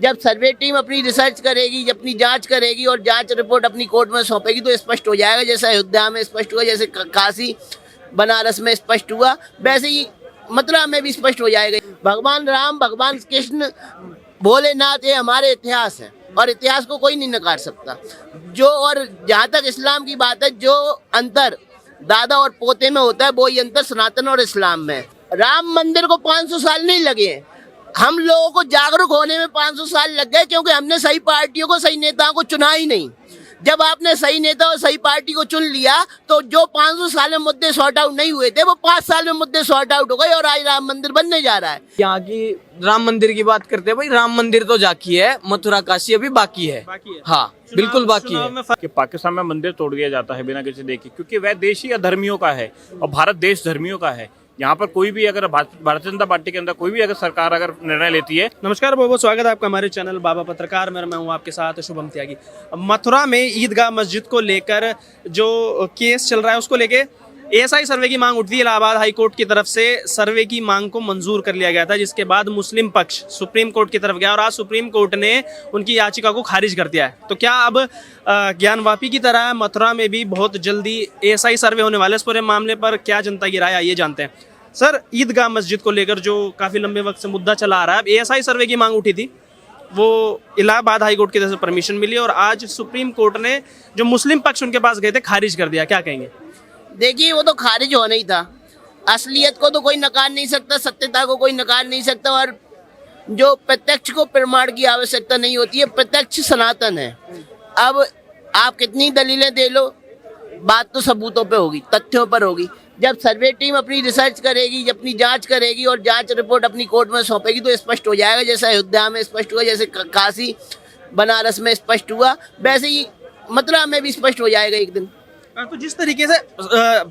जब survey team अपनी research करेगी, अपनी जांच करेगी और जांच रिपोर्ट अपनी कोर्ट में सौंपेगी तो स्पष्ट हो जाएगा। जैसे अयोध्या में स्पष्ट हुआ, जैसे काशी बनारस में स्पष्ट हुआ, वैसे ही मथुरा में भी स्पष्ट हो जाएगा। भगवान राम, भगवान कृष्ण, भोलेनाथ, ये हमारे इतिहास है और इतिहास को कोई नहीं नकार सकता। जो और जहाँ तक इस्लाम की बात है, जो अंतर दादा और पोते में होता है वही अंतर सनातन और इस्लाम में। राम मंदिर को 500 साल नहीं लगे, हम लोगों को जागरूक होने में 500 साल लग गए, क्योंकि हमने सही पार्टियों को, सही नेताओं को चुना ही नहीं। जब आपने सही नेता और सही पार्टी को चुन लिया तो जो 500 साल में मुद्दे सॉर्ट आउट नहीं हुए थे वो 5 साल में मुद्दे सॉर्ट आउट हो गए और आज राम मंदिर बनने जा रहा है। यहाँ की राम मंदिर की बात करते हैं भाई, राम मंदिर तो जाकी है, मथुरा काशी अभी बाकी है। हाँ बिल्कुल बाकी है। कि पाकिस्तान में मंदिर तोड़ दिया जाता है बिना किसी देखे, क्योंकि वह देश ही अधर्मियों का है और भारत देश धर्मियों का है। यहाँ पर कोई भी अगर भारतीय जनता पार्टी के अंदर कोई भी अगर सरकार अगर निर्णय लेती है। नमस्कार, बहुत बहुत स्वागत है आपका हमारे चैनल बाबा पत्रकार में। मैं हूँ आपके साथ शुभम त्यागी। मथुरा में ईदगाह मस्जिद को लेकर जो केस चल रहा है उसको लेके एएसआई सर्वे की मांग उठी। इलाहाबाद हाई कोर्ट की तरफ से सर्वे की मांग को मंजूर कर लिया गया था, जिसके बाद मुस्लिम पक्ष सुप्रीम कोर्ट की तरफ गया और आज सुप्रीम कोर्ट ने उनकी याचिका को खारिज कर दिया है। तो क्या अब ज्ञानवापी की तरह मथुरा में भी बहुत जल्दी एएसआई सर्वे होने वाले? इस पूरे मामले पर क्या जनता की राय, आइए जानते हैं। सर, ईदगाह मस्जिद को लेकर जो काफ़ी लंबे वक्त से मुद्दा चला आ रहा है, एएसआई सर्वे की मांग उठी थी, वो इलाहाबाद हाई कोर्ट की तरफ से परमिशन मिली और आज सुप्रीम कोर्ट ने जो मुस्लिम पक्ष उनके पास गए थे खारिज कर दिया। क्या कहेंगे? देखिए, वो तो खारिज होना ही था। असलियत को तो कोई नकार नहीं सकता, सत्यता को कोई नकार नहीं सकता, और जो प्रत्यक्ष को प्रमाण की आवश्यकता नहीं होती है, प्रत्यक्ष सनातन है। अब आप कितनी दलीलें दे लो, बात तो सबूतों पे होगी, तथ्यों पर होगी। जब सर्वे टीम अपनी रिसर्च करेगी, अपनी जांच करेगी और जांच रिपोर्ट अपनी कोर्ट में सौंपेगी तो स्पष्ट हो जाएगा। जैसे अयोध्या में स्पष्ट हुआ, जैसे काशी बनारस में स्पष्ट हुआ, वैसे ही मथुरा में भी स्पष्ट हो जाएगा एक दिन। तो जिस तरीके से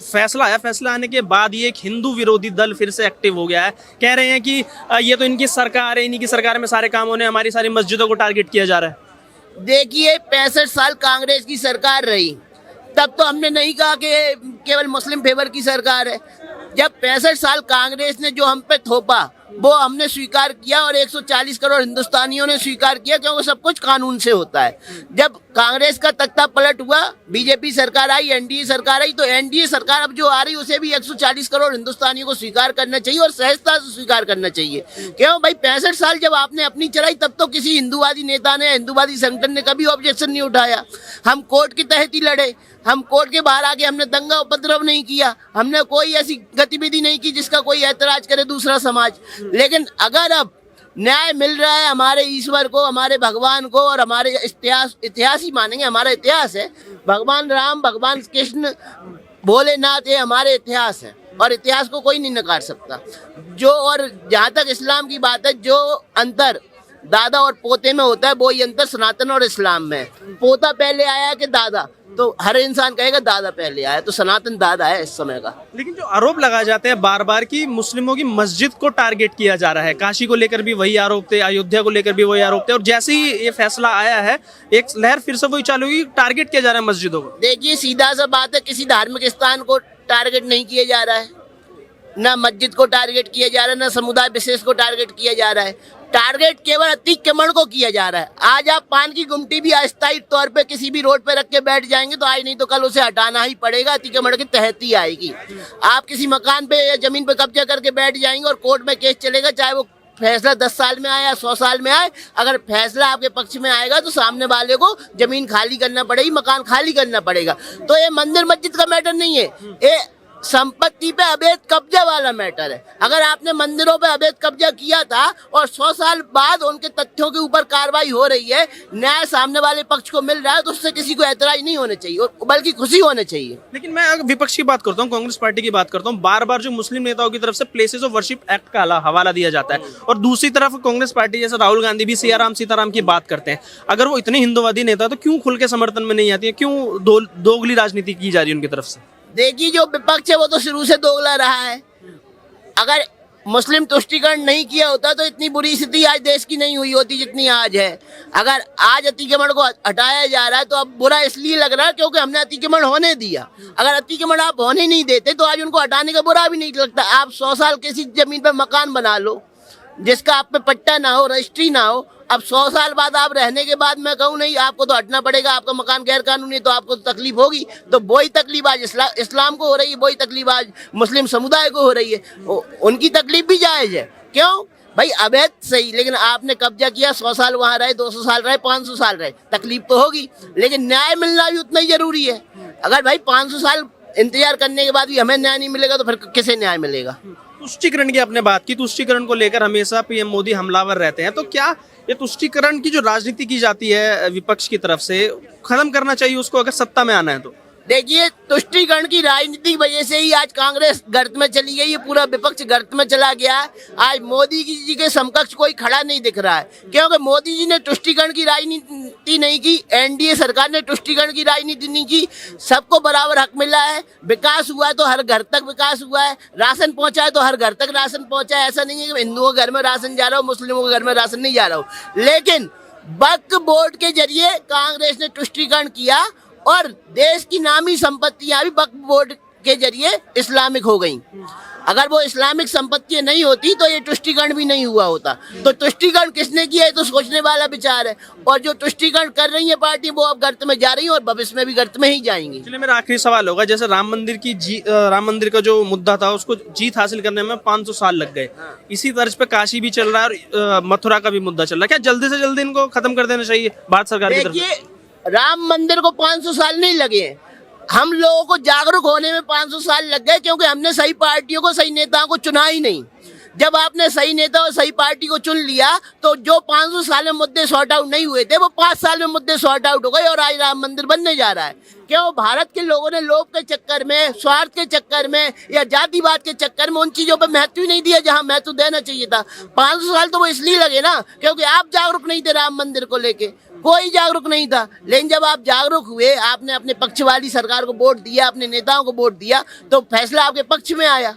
फैसला आया, फैसला आने के बाद ये एक हिंदू विरोधी दल फिर से एक्टिव हो गया है। कह रहे हैं कि ये तो इनकी सरकार है, इन्हीं की सरकार में सारे काम होने, हमारी सारी मस्जिदों को टारगेट किया जा रहा है। देखिए, 65 साल कांग्रेस की सरकार रही, तब तो हमने नहीं कहा कि केवल मुस्लिम फेवर की सरकार है। जब 65 साल कांग्रेस ने जो हम पे थोपा वो हमने स्वीकार किया और 140 करोड़ हिंदुस्तानियों ने स्वीकार किया, क्योंकि सब कुछ कानून से होता है। जब कांग्रेस का तख्ता पलट हुआ, बीजेपी सरकार आई, एनडीए सरकार आई, तो एनडीए सरकार अब जो आ रही उसे भी 140 करोड़ हिंदुस्तानियों को स्वीकार करना चाहिए और सहजता से स्वीकार करना चाहिए। क्यों भाई, 65 साल जब आपने अपनी चलाई तब तो किसी हिंदूवादी नेता ने, हिंदूवादी संगठन ने कभी ऑब्जेक्शन नहीं उठाया। हम कोर्ट के तहत ही लड़े, हम कोर्ट के बाहर आके हमने दंगा उपद्रव नहीं किया, हमने कोई ऐसी गतिविधि नहीं की जिसका कोई ऐतराज करे दूसरा समाज। लेकिन अगर अब न्याय मिल रहा है हमारे ईश्वर को, हमारे भगवान को, और हमारे इतिहास ही मानेंगे, हमारा इतिहास है। भगवान राम, भगवान कृष्ण, भोलेनाथ, ये हमारे इतिहास है और इतिहास को कोई नहीं नकार सकता। जो और जहाँ तक इस्लाम की बात है, जो अंतर दादा और पोते में होता है वही अंतर सनातन और इस्लाम में। पोता पहले आया कि दादा, तो हर इंसान कहेगा दादा पहले आया, तो सनातन दादा है इस समय का। लेकिन जो आरोप लगाए जाते हैं बार बार कि मुस्लिमों की मस्जिद को टारगेट किया जा रहा है, काशी को लेकर भी वही आरोप थे, अयोध्या को लेकर भी वही आरोप थे, और जैसे ही ये फैसला आया है एक लहर फिर से वही चालू हुई, टारगेट किया जा रहा है मस्जिदों को। देखिए, सीधा सा बात है, किसी धार्मिक स्थान को टारगेट नहीं किया जा रहा है, ना मस्जिद को टारगेट किया जा रहा है, ना समुदाय विशेष को टारगेट किया जा रहा है। टारगेट केवल अतिक्रमण को किया जा रहा है। आज आप पान की गुमटी भी अस्थायी तौर पे किसी भी रोड पे रख के बैठ जाएंगे तो आज नहीं तो कल उसे हटाना ही पड़ेगा, अतिक्रमण के तहत ही आएगी। आप किसी मकान पे या जमीन पे कब्जा करके बैठ जाएंगे और कोर्ट में केस चलेगा, चाहे वो फैसला 10 साल में आए या 100 साल में आए, अगर फैसला आपके पक्ष में आएगा तो सामने वाले को जमीन खाली करना पड़ेगी, मकान खाली करना पड़ेगा। तो ये मंदिर मस्जिद का मैटर नहीं है, ये संपत्ति पे अवैध कब्जा वाला मैटर है। अगर आपने मंदिरों पे अवैध कब्जा किया था और 100 साल बाद उनके तथ्यों के ऊपर कार्रवाई हो रही है, न्याय सामने वाले पक्ष को मिल रहा है, तो उससे किसी को ऐतराज नहीं होना चाहिए, बल्कि खुशी होनी चाहिए। लेकिन मैं अगर विपक्ष की बात करता हूँ, कांग्रेस पार्टी की बात करता हूँ, बार बार जो मुस्लिम नेताओं की तरफ से प्लेसेस ऑफ वर्शिप एक्ट का हवाला दिया जाता है, और दूसरी तरफ कांग्रेस पार्टी जैसे राहुल गांधी भी सियाराम सीताराम की बात करते हैं। अगर वो इतने हिंदूवादी नेता तो क्यों खुल के समर्थन में नहीं आती है, क्यों दोगली राजनीति की जा रही है उनकी तरफ से? देखिए, जो विपक्ष है वो तो शुरू से दोगला रहा है। अगर मुस्लिम तुष्टीकरण नहीं किया होता तो इतनी बुरी स्थिति आज देश की नहीं हुई होती जितनी आज है। अगर आज अतिक्रमण को हटाया जा रहा है तो अब बुरा इसलिए लग रहा है क्योंकि हमने अतिक्रमण होने दिया। अगर अतिक्रमण आप होने नहीं देते तो आज उनको हटाने का बुरा भी नहीं लगता। आप 100 साल किसी जमीन पर मकान बना लो जिसका आप पे पट्टा ना हो, रजिस्ट्री ना हो, अब 100 साल बाद आप रहने के बाद मैं कहूँ नहीं आपको तो हटना पड़ेगा, आपका मकान गैर कानूनी है, तो आपको तो तकलीफ होगी। तो वही तकलीफ आज इस्लाम को हो रही है, वही तकलीफ आज मुस्लिम समुदाय को हो रही है। उनकी तकलीफ भी जायज है। क्यों भाई, अवैध सही, लेकिन आपने कब्जा किया, 100 साल वहां रहे, 200 साल रहे, 500 साल रहे, तकलीफ तो होगी, लेकिन न्याय मिलना भी उतना ही जरूरी है। अगर भाई 500 साल इंतजार करने के बाद भी हमें न्याय नहीं मिलेगा तो फिर किसे न्याय मिलेगा। तुष्टीकरण की आपने बात की, तुष्टीकरण को लेकर हमेशा पीएम मोदी हमलावर रहते हैं, तो क्या ये तुष्टीकरण की जो राजनीति की जाती है विपक्ष की तरफ से, खत्म करना चाहिए उसको अगर सत्ता में आना है तो? देखिए, तुष्टीकरण की राजनीति की वजह से ही आज कांग्रेस गर्त में चली गई है, पूरा विपक्ष गर्त में चला गया। आज मोदी जी के समकक्ष कोई खड़ा नहीं दिख रहा है, क्योंकि मोदी जी ने तुष्टीकरण की राजनीति नहीं की, एनडीए सरकार ने तुष्टीकरण की राजनीति नहीं की। सबको बराबर हक मिला है, विकास हुआ है तो हर घर तक विकास हुआ है, राशन पहुंचा है तो हर घर तक राशन पहुंचा है। ऐसा नहीं है कि हिंदुओं के घर में राशन जा रहा हो, मुस्लिमों के घर में राशन नहीं जा रहा हो। लेकिन वक्फ बोर्ड के जरिए कांग्रेस ने तुष्टीकरण किया और देश की नामी संपत्तियां भी वक्फ बोर्ड के जरिए इस्लामिक हो गई। अगर वो इस्लामिक संपत्तियां नहीं होती तो ये तुष्टीकरण भी नहीं हुआ होता। तो तुष्टीकरण किसने किया है तो सोचने वाला विचार है। और जो तुष्टीकरण कर रही है पार्टी वो अब गर्त में जा रही है और भविष्य में भी गर्त में ही जाएंगी। चलिए, मेरा आखिरी सवाल होगा, जैसे राम मंदिर का जो मुद्दा था उसको जीत हासिल करने में 500 साल लग गए, इसी तर्ज पे काशी भी चल रहा है और मथुरा का भी मुद्दा चल रहा है। क्या जल्दी से जल्दी इनको खत्म कर देना चाहिए भारत सरकार की तरफ से? देखिए, राम मंदिर को 500 साल नहीं लगे, हम लोगों को जागरूक होने में 500 साल लग गए, क्योंकि हमने सही पार्टियों को, सही नेताओं को चुना ही नहीं। जब आपने सही नेता और सही पार्टी को चुन लिया तो जो 500 साल में मुद्दे सॉर्ट आउट नहीं हुए थे वो 5 साल में मुद्दे सॉर्ट आउट हो गए और आज राम मंदिर बनने जा रहा है। क्यों? भारत के लोगों ने लोभ के चक्कर में, स्वार्थ के चक्कर में या जातिवाद के चक्कर में उन चीजों पर महत्व ही नहीं दिया जहां महत्व देना चाहिए था। 500 साल तो वो इसलिए लगे ना क्योंकि आप जागरूक नहीं थे राम मंदिर को लेके, कोई जागरूक नहीं था। लेकिन जब आप जागरूक हुए, आपने अपने पक्ष वाली सरकार को वोट दिया, अपने नेताओं को वोट दिया, तो फैसला आपके पक्ष में आया।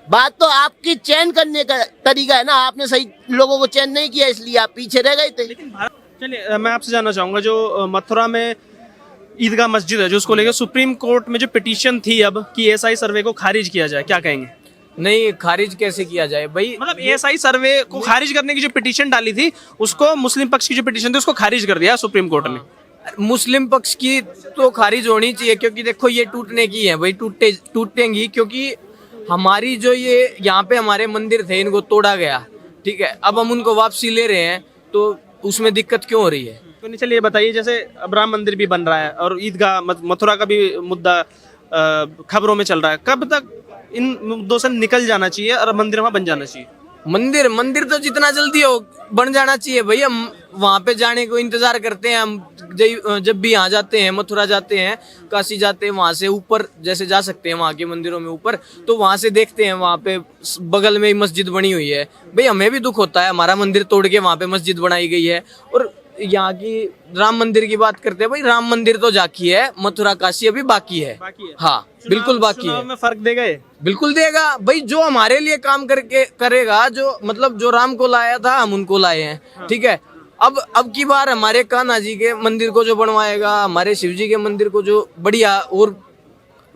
बात तो आपकी चयन करने का तरीका है ना, आपने सही लोगों को चयन नहीं किया इसलिए आप पीछे रह गए थे। चलिए, मैं आपसे जानना चाहूंगा, जो मथुरा में ईदगाह मस्जिद है जो उसको लेकर सुप्रीम कोर्ट में जो पिटीशन थी अब कि एएसआई सर्वे को खारिज किया जाए, क्या कहेंगे? नहीं, खारिज कैसे किया जाए भाई? मतलब एएसआई सर्वे को खारिज करने की जो पिटीशन डाली थी उसको, मुस्लिम पक्ष की जो पिटीशन थी उसको खारिज कर दिया सुप्रीम कोर्ट ने। मुस्लिम पक्ष की तो खारिज होनी चाहिए, क्योंकि देखो ये टूटने की है भाई, टूटेंगी, क्योंकि हमारी जो ये यहाँ पे हमारे मंदिर थे इनको तोड़ा गया, ठीक है, अब हम उनको वापसी ले रहे हैं तो उसमें दिक्कत क्यों हो रही है? तो नहीं, चलिए बताइए, जैसे अब राम मंदिर भी बन रहा है और ईदगाह मथुरा का भी मुद्दा खबरों में चल रहा है, कब तक इन मुद्दों से निकल जाना चाहिए और मंदिर वहाँ बन जाना चाहिए? मंदिर तो जितना जल्दी हो बन जाना चाहिए भाई। हम वहाँ पे जाने को इंतजार करते हैं, हम जब भी यहाँ जाते हैं, मथुरा जाते हैं, काशी जाते हैं, वहाँ से ऊपर जैसे जा सकते हैं वहाँ के मंदिरों में ऊपर, तो वहाँ से देखते हैं वहाँ पे बगल में ही मस्जिद बनी हुई है भाई, हमें भी दुख होता है, हमारा मंदिर तोड़ के वहाँ पे मस्जिद बनाई गई है। और यहाँ की राम मंदिर की बात करते हैं भाई, राम मंदिर तो जाकी है, मथुरा काशी अभी बाकी है। हाँ, बिल्कुल बाकी है। में फर्क देगा ये? बिल्कुल देगा भाई, जो हमारे लिए काम करके करेगा, जो मतलब जो राम को लाया था हम उनको लाए हैं, ठीक है। अब की बार हमारे कान्हा जी के मंदिर को जो बनवाएगा, हमारे शिव जी के मंदिर को जो बढ़िया और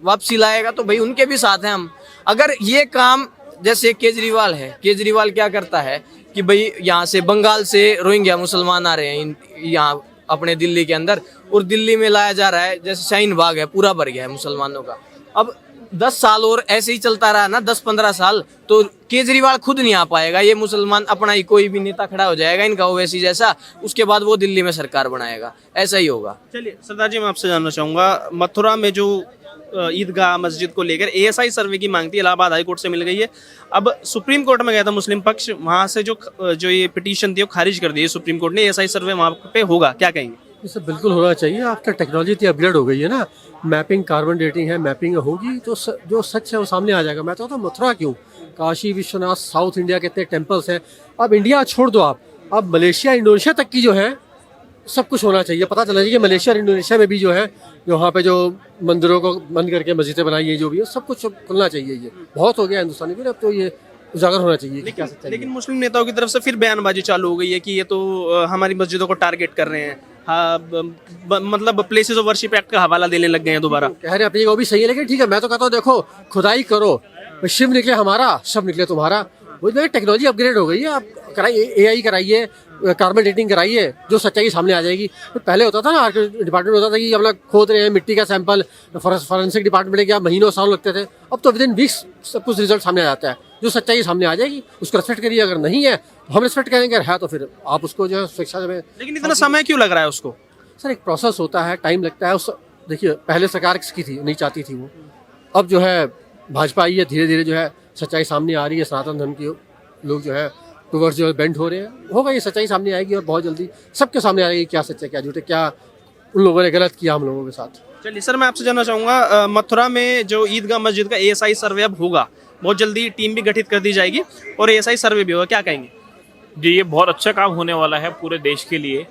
वापसी लाएगा, तो भाई उनके भी साथ हैं हम। अगर ये काम जैसे केजरीवाल है, केजरीवाल क्या करता है कि भाई यहाँ से बंगाल से रोहिंग्या मुसलमान आ रहे हैं यहाँ अपने दिल्ली के अंदर, और दिल्ली में लाया जा रहा है, जैसे शाहीन बाग है पूरा भर गया है मुसलमानों का। अब 10 साल और ऐसे ही चलता रहा ना, 10-15 साल, तो केजरीवाल खुद नहीं आ पाएगा, ये मुसलमान अपना ही कोई भी नेता खड़ा हो जाएगा इनका ओवैसी जैसा, उसके बाद वो दिल्ली में सरकार बनाएगा, ऐसा ही होगा। चलिए सरदार जी, मैं आपसे जानना चाहूंगा, मथुरा में जो ईदगाह मस्जिद को लेकर एएसआई सर्वे की मांग थी, इलाहाबाद हाई कोर्ट से मिल गई है। अब सुप्रीम कोर्ट में गया था मुस्लिम पक्ष, वहां से जो ये पिटीशन थी वो खारिज कर दी है सुप्रीम कोर्ट ने, एएसआई सर्वे वहां पे होगा, क्या कहेंगे? इसे बिल्कुल होना चाहिए। आफ्टर टेक्नोलॉजी इतनी अपग्रेड हो गई है ना, मैपिंग, कार्बन डेटिंग है, मैपिंग होगी तो जो सच है वो सामने आ जाएगा। मैं तो मथुरा क्यों, काशी विश्वनाथ, साउथ इंडिया के इतने टेम्पल्स हैं। अब इंडिया छोड़ दो आप, अब मलेशिया, इंडोनेशिया तक की जो है सब कुछ होना चाहिए। पता चला चाहिए कि मलेशिया और इंडोनेशिया में भी जो है, जो वहाँ पे जो मंदिरों को बंद करके मस्जिदें बनाई है, जो भी है सब कुछ खुलना चाहिए। ये बहुत हो गया हिंदुस्तानी को, अब तो ये उजागर होना चाहिए। लेकिन मुस्लिम नेताओं की तरफ से फिर बयानबाजी चालू हो गई है कि ये तो हमारी मस्जिदों को टारगेट कर रहे हैं। हाँ, मतलब प्लेसेस ऑफ वर्शिप एक्ट का हवाला देने लग गए हैं दोबारा। कह रहे अपनी वो भी सही है, लेकिन ठीक है, मैं तो कहता हूँ देखो, खुदाई करो, शिव निकले हमारा, शव निकले तुम्हारा। वो टेक्नोलॉजी अपग्रेड हो गई है, आप कराइए, AI कराइए, कार्बन डेटिंग कराइए, जो सच्चाई सामने आ जाएगी। तो पहले होता था ना, आर्कियोलॉजी डिपार्टमेंट होता था कि हम लोग खोद रहे हैं मिट्टी का सैंपल, फॉरेंसिक डिपार्टमेंट क्या महीनों साल लगते थे। अब तो विदिन वीक्स सब कुछ रिजल्ट सामने आ जाता है, जो सच्चाई सामने आ जाएगी उसको रेस्पेक्ट करिए। अगर नहीं है तो हम रेस्पेक्ट करेंगे, अगर है तो फिर आप उसको जो है शिक्षा में। लेकिन इतना समय क्यों लग रहा है उसको? सर एक प्रोसेस होता है, टाइम लगता है। उस देखिए पहले सरकार किसकी थी, नहीं चाहती थी वो। अब जो है भाजपा आई है, धीरे धीरे जो है सच्चाई सामने आ रही है। सनातन धर्म के लोग जो है टूवर्ड्स जो है बेंड हो रहे हैं। होगा ये सच्चाई सामने आएगी और बहुत जल्दी सबके सामने आएगी क्या सच्चा क्या झूठ है, क्या उन लोगों ने गलत किया हम लोगों के साथ। चलिए सर, मैं आपसे जानना चाहूँगा, मथुरा में जो ईदगाह मस्जिद का ASI सर्वे अब होगा, बहुत जल्दी टीम भी गठित कर दी जाएगी और ASI सर्वे भी होगा, क्या कहेंगे? जी, ये बहुत अच्छा काम होने वाला है पूरे देश के लिए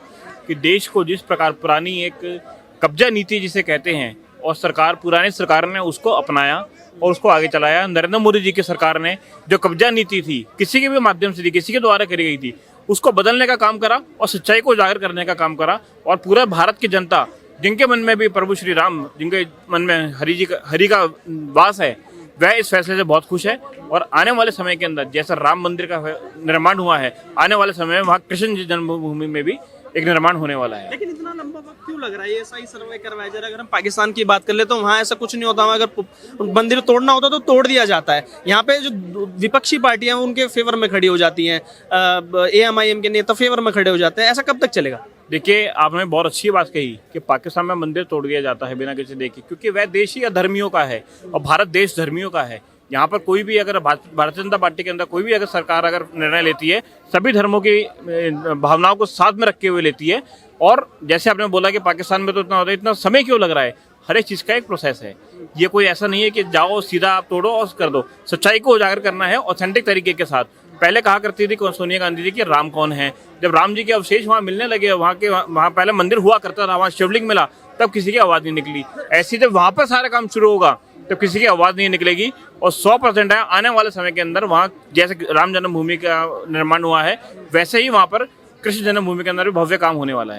कि देश को जिस प्रकार पुरानी एक कब्जा नीति जिसे कहते हैं और पुरानी सरकार ने उसको अपनाया और उसको आगे चलाया। नरेंद्र मोदी जी की सरकार ने जो कब्जा नीति थी, किसी के भी माध्यम से थी, किसी के द्वारा करी गई थी, उसको बदलने का काम करा और सच्चाई को उजागर करने का काम करा। और पूरा भारत की जनता, जिनके मन में भी प्रभु श्री राम, जिनके मन में हरि का वास है, वह इस फैसले से बहुत खुश है। और आने वाले समय के अंदर जैसा राम मंदिर का निर्माण हुआ है, आने वाले समय में वहाँ कृष्ण जी जन्मभूमि में भी एक निर्माण होने वाला है। लेकिन इतना लंबा वक्त क्यों लग रहा है ASI सर्वे करवाया जा रहा है? अगर हम पाकिस्तान की बात कर ले तो वहाँ ऐसा कुछ नहीं होता, वहाँ अगर मंदिर तोड़ना होता तो तोड़ दिया जाता है। यहाँ पे जो विपक्षी पार्टियां हैं उनके फेवर में खड़ी हो जाती हैं, AMIM के नेता फेवर में खड़े हो जाते हैं, ऐसा कब तक चलेगा? देखिए, आपने बहुत अच्छी बात कही कि पाकिस्तान में मंदिर तोड़ दिया जाता है बिना किसी देखे, क्योंकि वह देश ही अधर्मियों का है और भारत देश धर्मियों का है। यहाँ पर कोई भी अगर भारतीय जनता पार्टी के अंदर कोई भी अगर सरकार अगर निर्णय लेती है, सभी धर्मों की भावनाओं को साथ में रखते हुए लेती है। और जैसे आपने बोला कि पाकिस्तान में तो इतना होता है, इतना समय क्यों लग रहा है? हर एक चीज़ का एक प्रोसेस है। ये कोई ऐसा नहीं है कि जाओ सीधा आप तोड़ो और कर दो। सच्चाई को उजागर करना है ऑथेंटिक तरीके के साथ। पहले कहा करती थी सोनिया गांधी जी कि राम कौन है। जब राम जी के अवशेष वहाँ मिलने लगे, वहाँ पहले मंदिर हुआ करता था, वहाँ शिवलिंग मिला, तब किसी की आवाज़ नहीं निकली। ऐसी जब वहाँ पर सारा काम शुरू होगा तो किसी की आवाज़ नहीं निकलेगी। और 100% है आने वाले समय के अंदर वहाँ जैसे राम जन्मभूमि का निर्माण हुआ है, वैसे ही वहाँ पर कृष्ण जन्मभूमि के अंदर भी भव्य काम होने वाला है।